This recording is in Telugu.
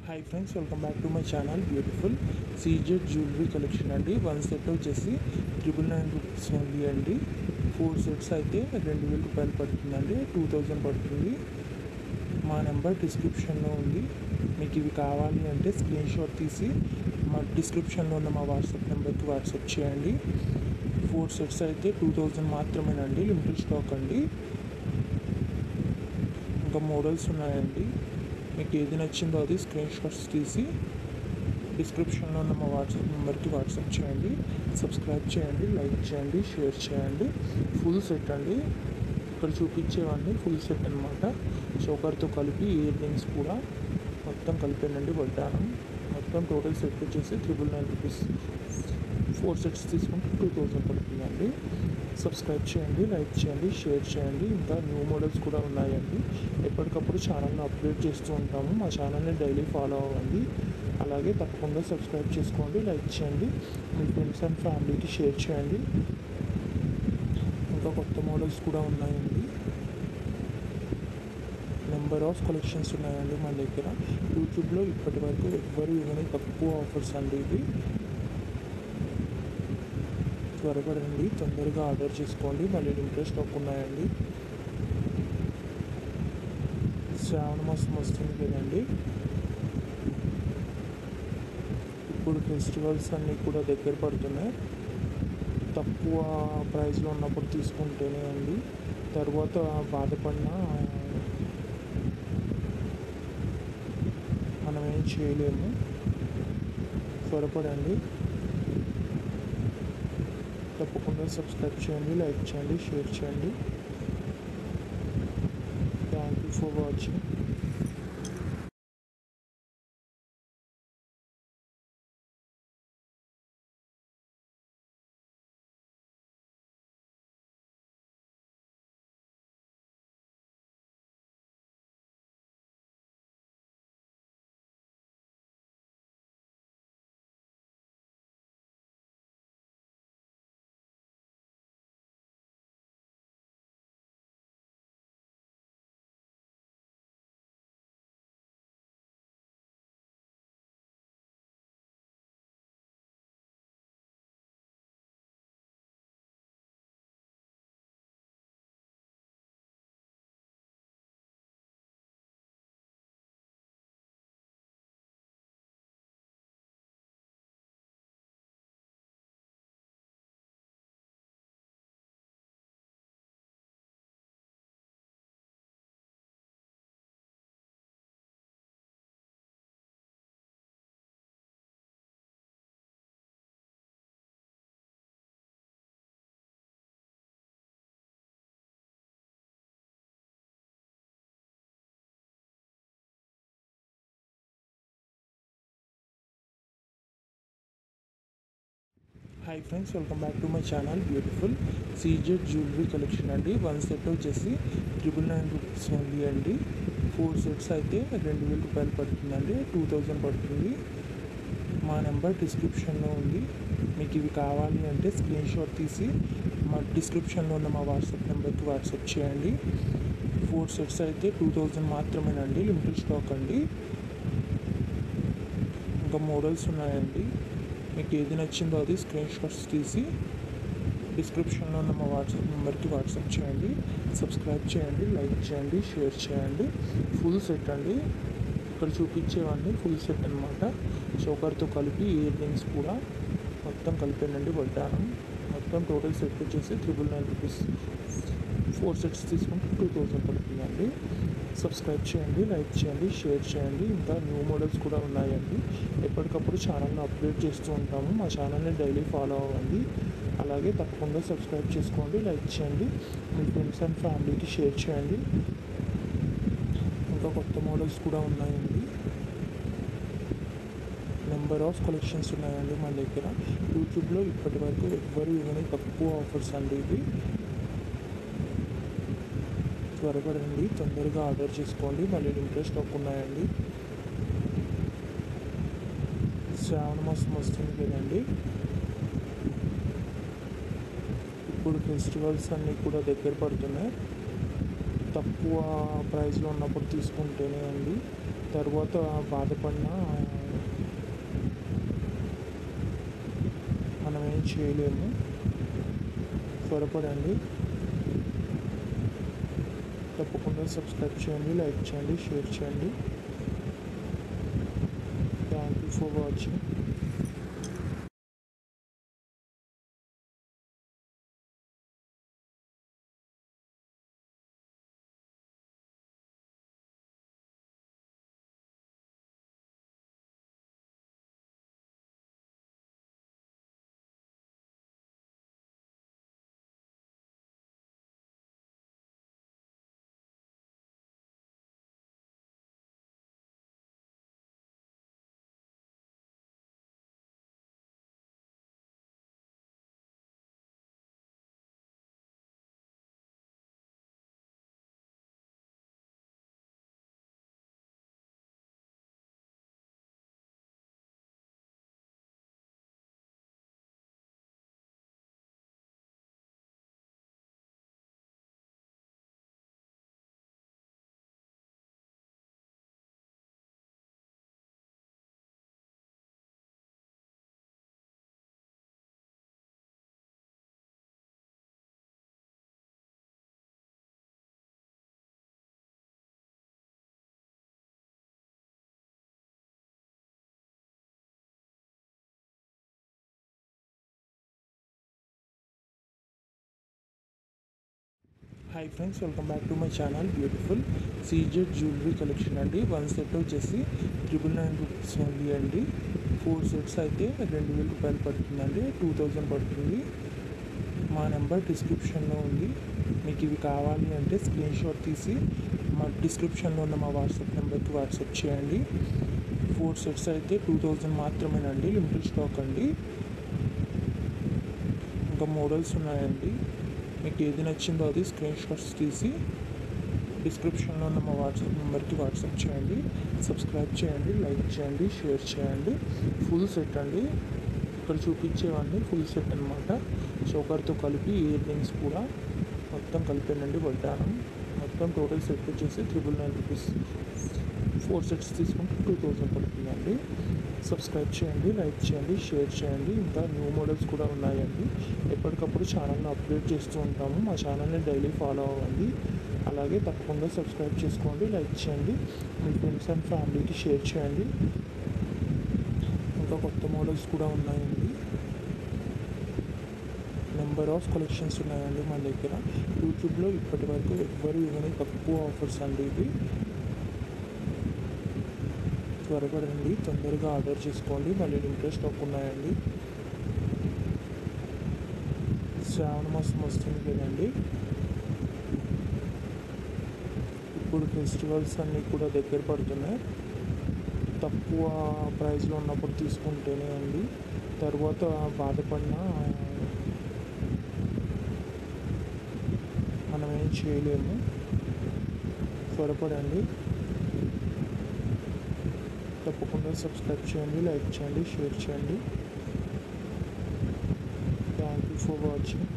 Hi friends, welcome back to my channel beautiful CZ jewellery collection అండి. 1 సెట్ వచ్చేసి 999 రూపీస్ ఓన్లీ అండి. 4 సెట్స్ అయితే 2000 రూపాయలు పడుతుందండి. 2000 పడుతుంది. మా నెంబర్ డిస్క్రిప్షన్లో ఉంది. మీకు ఇవి కావాలి అంటే స్క్రీన్ షాట్ తీసి మా డిస్క్రిప్షన్లో ఉన్న మా వాట్సాప్ నెంబర్కి వాట్సాప్ చేయండి. 4 సెట్స్ అయితే 2000 మాత్రమేనండి. లిమిటెడ్ స్టాక్ అండి. ఇంకా మోడల్స్ ఉన్నాయండి. మీకు ఏది నచ్చిందో అది స్క్రీన్ షాట్స్ తీసి డిస్క్రిప్షన్లో ఉన్న మా వాట్సాప్ నెంబర్కి వాట్సాప్ చేయండి. సబ్స్క్రైబ్ చేయండి, లైక్ చేయండి, షేర్ చేయండి. ఫుల్ సెట్ అండి. ఇక్కడ చూపించేవన్నీ ఫుల్ సెట్ అనమాట. చోకర్తో కలిపి ఇయర్ రింగ్స్ కూడా మొత్తం కలిపానండి. వడ్డానం మొత్తం టోటల్ సెట్ వచ్చేసి 999 రూపీస్. 4 సెట్స్ తీసుకుంటే 2000 పడుతుందండి. సబ్స్క్రైబ్ చేయండి, లైక్ చేయండి, షేర్ చేయండి. ఇంకా న్యూ మోడల్స్ కూడా ఉన్నాయండి. ఎప్పటికప్పుడు ఛానల్ని అప్డేట్ చేస్తూ ఉంటాము. మా ఛానల్ని డైలీ ఫాలో అవ్వండి. అలాగే తప్పకుండా సబ్స్క్రైబ్ చేసుకోండి, లైక్ చేయండి, మీ ఫ్రెండ్స్ అండ్ ఫ్యామిలీకి షేర్ చేయండి. ఇంకా కొత్త మోడల్స్ కూడా ఉన్నాయండి. నెంబర్ ఆఫ్ కలెక్షన్స్ ఉన్నాయండి మన దగ్గర. యూట్యూబ్లో ఇప్పటి వరకు ఎవ్వరు ఇవ్వని తక్కువ ఆఫర్స్ అండి ఇవి. త్వరపడండి, తొందరగా ఆర్డర్ చేసుకోండి. మళ్ళీ లిమిటెడ్ స్టాక్ ఉన్నాయండి. శ్రావణ మాసం వస్తుంది కదండి. ఇప్పుడు ఫెస్టివల్స్ అన్నీ కూడా దగ్గర పడుతున్నాయి. తక్కువ ప్రైస్లో ఉన్నప్పుడు తీసుకుంటేనే అండి. తర్వాత బాధపడినా మనం ఏం చేయలేము. త్వరపడండి. తప్పకుండా సబ్స్క్రైబ్ చేయండి, లైక్ చేయండి, షేర్ చేయండి. Thank you for watching. Hi friends, welcome back to my channel beautiful CZ jewellery collection అండి. 1 సెట్ వచ్చేసి 999 రూపీస్ ఓన్లీ అండి. 4 సెట్స్ అయితే 2000 రూపాయలు పడుతుందండి. 2000 పడుతుంది. మా నెంబర్ డిస్క్రిప్షన్లో ఉంది. మీకు ఇవి కావాలి అంటే స్క్రీన్ షాట్ తీసి మా డిస్క్రిప్షన్లో ఉన్న మా వాట్సాప్ నెంబర్కి వాట్సాప్ చేయండి. 4 సెట్స్ అయితే 2000 మాత్రమేనండి. లిమిటెడ్ స్టాక్ అండి. ఇంకా మోడల్స్ ఉన్నాయండి. మీకు ఏది నచ్చిందో అది స్క్రీన్ షాట్స్ తీసి డిస్క్రిప్షన్లో ఉన్న మా వాట్సాప్ నెంబర్కి వాట్సాప్ చేయండి. సబ్స్క్రైబ్ చేయండి, లైక్ చేయండి, షేర్ చేయండి. ఫుల్ సెట్ అండి. ఇక్కడ చూపించేవన్నీ ఫుల్ సెట్ అనమాట. చోకర్తో కలిపి ఇయర్ రింగ్స్ కూడా మొత్తం కలిపానండి. వడ్డానం మొత్తం టోటల్ సెట్ వచ్చేసి 999 రూపీస్. 4 సెట్స్ తీసుకుంటే 2000 పడుతుందండి. సబ్స్క్రైబ్ చేయండి, లైక్ చేయండి, షేర్ చేయండి. ఇంకా న్యూ మోడల్స్ కూడా ఉన్నాయండి. ఎప్పటికప్పుడు ఛానల్ని అప్డేట్ చేస్తూ ఉంటాము. మా ఛానల్ని డైలీ ఫాలో అవ్వండి. అలాగే తప్పకుండా సబ్స్క్రైబ్ చేసుకోండి, లైక్ చేయండి, మీ ఫ్రెండ్స్ అండ్ ఫ్యామిలీకి షేర్ చేయండి. ఇంకా కొత్త మోడల్స్ కూడా ఉన్నాయండి. నెంబర్ ఆఫ్ కలెక్షన్స్ ఉన్నాయండి మన దగ్గర. యూట్యూబ్లో ఇప్పటి వరకు ఎవ్వరు ఇవ్వని తక్కువ ఆఫర్స్ అండి ఇవి. త్వరపడండి, తొందరగా ఆర్డర్ చేసుకోండి. మళ్ళీ లిమిటెడ్ స్టాక్ ఉన్నాయండి. శ్రావణ మాసం వస్తుంది కదండి. ఇప్పుడు ఫెస్టివల్స్ అన్నీ కూడా దగ్గర పడుతున్నాయి. తక్కువ ప్రైస్లో ఉన్నప్పుడు తీసుకుంటేనే అండి. తర్వాత బాధపడినా మనం ఏం చేయలేము. త్వరపడండి. తప్పకుండా సబ్స్క్రైబ్ చేయండి, లైక్ చేయండి, షేర్ చేయండి. Thank you for watching. Hi friends, welcome back to my channel. Beautiful CZ jewellery collection అండి. 1 సెట్ వచ్చేసి 999 రూపీస్ ఓన్లీ అండి. 4 సెట్స్ అయితే 2000 రూపాయలు పడుతుందండి. 2000 పడుతుంది. మా నెంబర్ డిస్క్రిప్షన్లో ఉంది. మీకు ఇవి కావాలి అంటే స్క్రీన్ షాట్ తీసి మా డిస్క్రిప్షన్లో ఉన్న మా వాట్సాప్ నెంబర్కి వాట్సాప్ చేయండి. 4 సెట్స్ అయితే 2000 మాత్రమేనండి. లిమిటెడ్ స్టాక్ అండి. ఇంకా మోడల్స్ ఉన్నాయండి. మీకు ఏది నచ్చిందో అది స్క్రీన్ షాట్స్ తీసి డిస్క్రిప్షన్లో ఉన్న మా వాట్సాప్ నెంబర్కి వాట్సాప్ చేయండి. సబ్స్క్రైబ్ చేయండి, లైక్ చేయండి, షేర్ చేయండి. ఫుల్ సెట్ అండి. ఇక్కడ చూపించేవన్నీ ఫుల్ సెట్ అనమాట. చౌకర్తో కలిపి ఇయర్ రింగ్స్ కూడా మొత్తం కలిపానండి. వడ్డానం మొత్తం టోటల్ సెట్ వచ్చేసి 999 రూపీస్. 4 సెట్స్ తీసుకుంటే 2000 పడుతుందండి. సబ్స్క్రైబ్ చేయండి, లైక్ చేయండి, షేర్ చేయండి. ఇంకా న్యూ మోడల్స్ కూడా ఉన్నాయండి. ఎప్పటికప్పుడు ఛానల్ని అప్డేట్ చేస్తూ ఉంటాము. మా ఛానల్ని డైలీ ఫాలో అవ్వండి. అలాగే తప్పకుండా సబ్స్క్రైబ్ చేసుకోండి, లైక్ చేయండి, మీ ఫ్రెండ్స్ అండ్ ఫ్యామిలీకి షేర్ చేయండి. ఇంకా కొత్త మోడల్స్ కూడా ఉన్నాయండి. నెంబర్ ఆఫ్ కలెక్షన్స్ ఉన్నాయండి మన దగ్గర. యూట్యూబ్లో ఇప్పటి వరకు ఎవ్వరు ఇవన్నీ తక్కువ ఆఫర్స్ అండి ఇవి. త్వరపడండి, తొందరగా ఆర్డర్ చేసుకోండి. మళ్ళీ లిమిటెడ్ స్టాక్ ఉన్నాయండి. శ్రావణ మాసం వస్తుంది కదండి. ఇప్పుడు ఫెస్టివల్స్ అన్నీ కూడా దగ్గర పడుతున్నాయి. తక్కువ ప్రైస్లో ఉన్నప్పుడు తీసుకుంటేనే అండి. తర్వాత బాధపడినా మనం ఏం చేయలేము. త్వరపడండి. తప్పకుండా సబ్స్క్రైబ్ చేయండి, లైక్ చేయండి, షేర్ చేయండి. Thank you for watching.